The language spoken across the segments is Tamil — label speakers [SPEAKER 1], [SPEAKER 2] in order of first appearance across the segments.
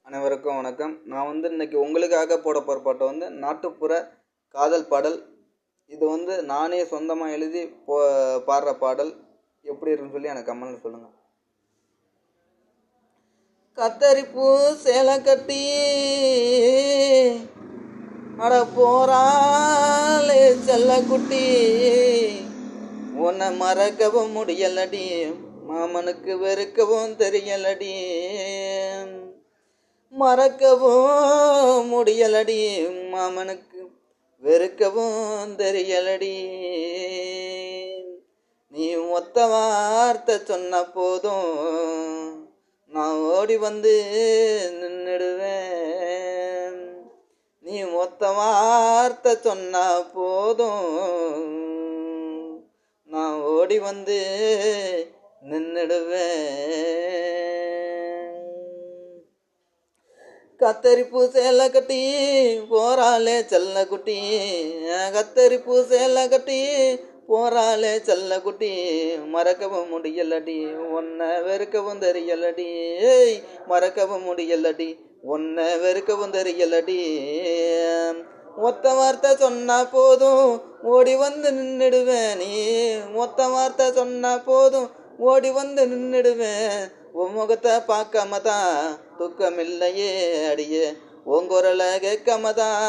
[SPEAKER 1] அனைவருக்கும் வணக்கம். நான் இன்னைக்கு உங்களுக்காக போட போகிற பாட்டு நாட்டுப்புற காதல் பாடல். இது நானே சொந்தமாக எழுதி பாடுற பாடல். எப்படி இருக்குன்னு சொல்லி எனக்கு கமெண்ட்ல சொல்லுங்கள். கத்தரிப்பூ சேலை கட்டி அட போறாளே செல்லக்குட்டி, உன்னை மறக்கவும் முடியலடி, மாமனுக்கு வெறுக்கவும் தெரியலடி, மறக்கவும் முடியலடி, மாமனுக்கு வெறுக்கவும் தெரியலடி. நீ ஒத்த வார்த்தை சொன்ன போதும் நான் ஓடி வந்து நின்றுடுவேன். நீ ஒத்த வார்த்தை சொன்ன போதும் நான் ஓடி வந்து நின்றுடுவேன். கத்தரிப்பூ சேலை கட்டி போறாளே செல்லக்குட்டி, கத்தரிப்பூ சேலை கட்டி போறாளே செல்லக்குட்டி, மறக்கவும் முடியலடி, உன்னை வெறுக்கவும் தெரியலடி, மறக்கவும் முடியலடி, உன்னை வெறுக்கவும் தெரியலடி. ஒத்த வார்த்தை சொன்னா போதும் ஓடி வந்து நின்றுடுவேன். நீ ஒத்த வார்த்தை சொன்னா போதும் ஓடி வந்து நின்றுடுவேன். உன் முகத்தை பார்க்காமதான் துக்கம் இல்லையே அடியே, உங்குரலை கேட்காமதான்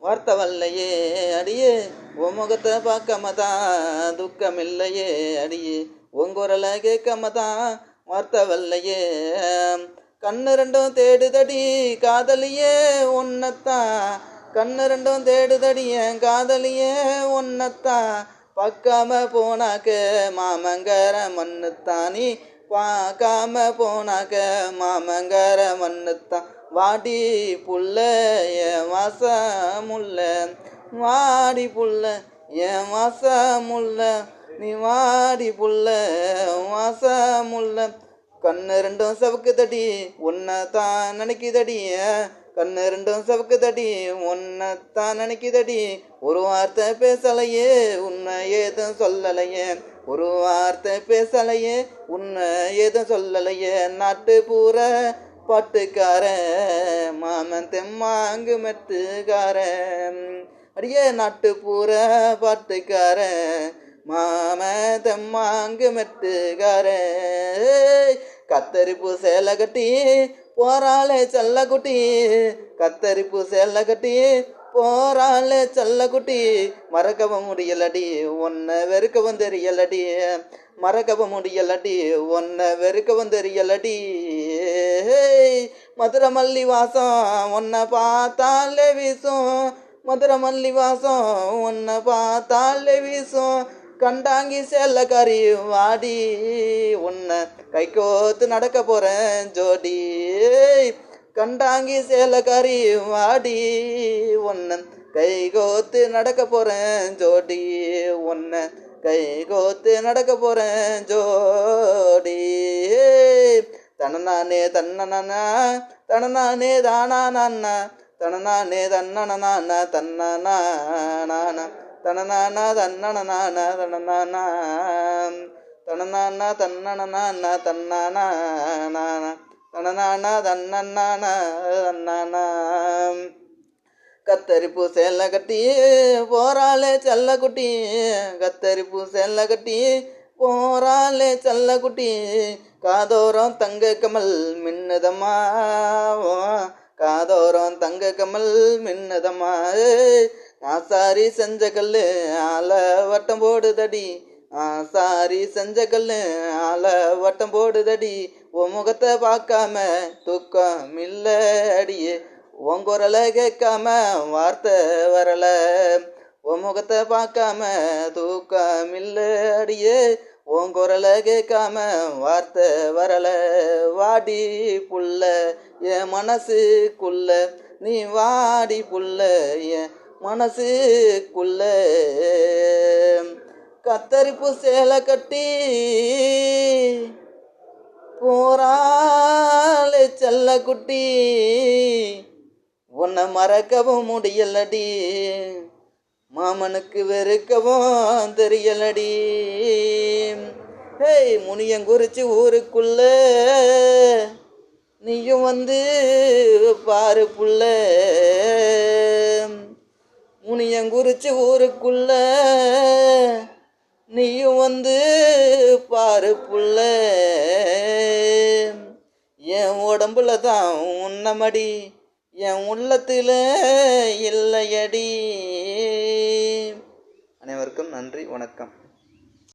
[SPEAKER 1] வார்த்தை வல்லையே அடியே, உன் முகத்தை பார்க்காமதான் துக்கம் இல்லையே அடியே, உங்குரலை கேட்காமதான் வார்த்தை வல்லையே. கண்ணு ரெண்டும் தேடுதடி காதலியே உன்னத்தான், கண்ணு ரெண்டும் தேடுதடி என் காதலியே உன்னத்தான், பார்க்காம போனாக்க மாமங்கர மண்ணுத்தான், நீ பார்க்காம போனாக்க மாமங்கர மண்ணுத்தான். வாடி புள்ள என் வாசமுள்ள, வாடி புள்ள என் வாசமுள்ள, நீ வாடி புள்ள வாசமுள்ள. கண்ணு ரெண்டும் சவுக்குதடி உன்னை தான் நினைக்குதடி, கண்ணு ரெண்டும் சவுக்குதடி உன்னை தான் நினைக்குதடி. ஒரு வார்த்தை பேசலையே உன்னை ஏதும் சொல்லலையே, ஒரு வார்த்தை பேசலையே உன்னை ஏதும் சொல்லலையே. நாட்டு பூர பாட்டுக்கார மாமன் தெம்மாங்கு மெட்டுக்கார அடியே, நாட்டு பூர பாட்டுக்கார மாம தெம்மாங்கு மெட்டுக்கார. கத்தரிப்பூ சேலை கட்டி போறாளே செல்லக்குட்டி, கத்தரிப்பூ சேலை கட்டி போறாளே செல்லக்குட்டி, மறக்கவும் முடியலடி, உன்னை வெறுக்கவும் தெரியலடி, மறக்கவும் முடியலடி, உன்னை வெறுக்கவும் தெரியலடி. மதுரை மல்லி வாசம் உன்னை பார்த்தாலே வீசும், மதுரை மல்லி வாசம் உன்னை பார்த்தாலே வீசும். கண்டாங்கி சேலக்காரி வாடி, உன்னை கை கோத்து நடக்க போறேன் ஜோடி, கண்டாங்கி சேலக்காரி வாடி, உன்னை கை கோத்து நடக்க போறேன் ஜோடி, உன்னை கை கோத்து நடக்க போறேன் ஜோடி. தனநானே தன்னனா தனநானே தானா நானா, தனநானே தன்னனா தன்னனா தனநானா தன்னனா தனநானா தனநானா தன்னனா தன்னானா தனநானா தன்னனா தன்னானா. கத்தரிப்பூ சேலை கட்டி போறாளே செல்லக்குட்டி, கத்தரிப்பூ சேலை கட்டி போறாளே செல்லக்குட்டி, காதோரம் தங்க கமல் மின்னுதம்மா, காதோரம் தங்க கமல் மின்னுதம்மா. ஆசாரி செஞ்ச கல்லு ஆல வட்டம் போடுதடி, ஆசாரி செஞ்ச கல்லு ஆல வட்டம் போடுதடி, உன் முகத்தை பார்க்காம தூக்கம் இல்ல அடியே, உங்குரலை கேட்காம வார்த்தை வரல, உன் முகத்தை பார்க்காம தூக்கம் இல்ல அடியே, உங்குரலை கேட்காம வார்த்தை வரல. வாடி புள்ள என் மனசுக்குள்ள, நீ வாடி புள்ள என் மனசுக்குள்ள. கத்தரிப்பூ சேலை கட்டி போறாளே செல்லக்குட்டி, உன்னை மறக்கவும் முடியலடி, மாமனுக்கு வெறுக்கவும் தெரியலடி. ஹேய் முனியங்குறிச்சி ஊருக்குள்ள நீயும் வந்து பாரு புள்ள, முனியங்குறிச்சி ஊருக்குள்ள நீயும் வந்து பாரு புள்ள, என் உடம்புல தான் உன்னமடி, என் உள்ளத்தில் இல்லையடி. அனைவருக்கும் நன்றி, வணக்கம்.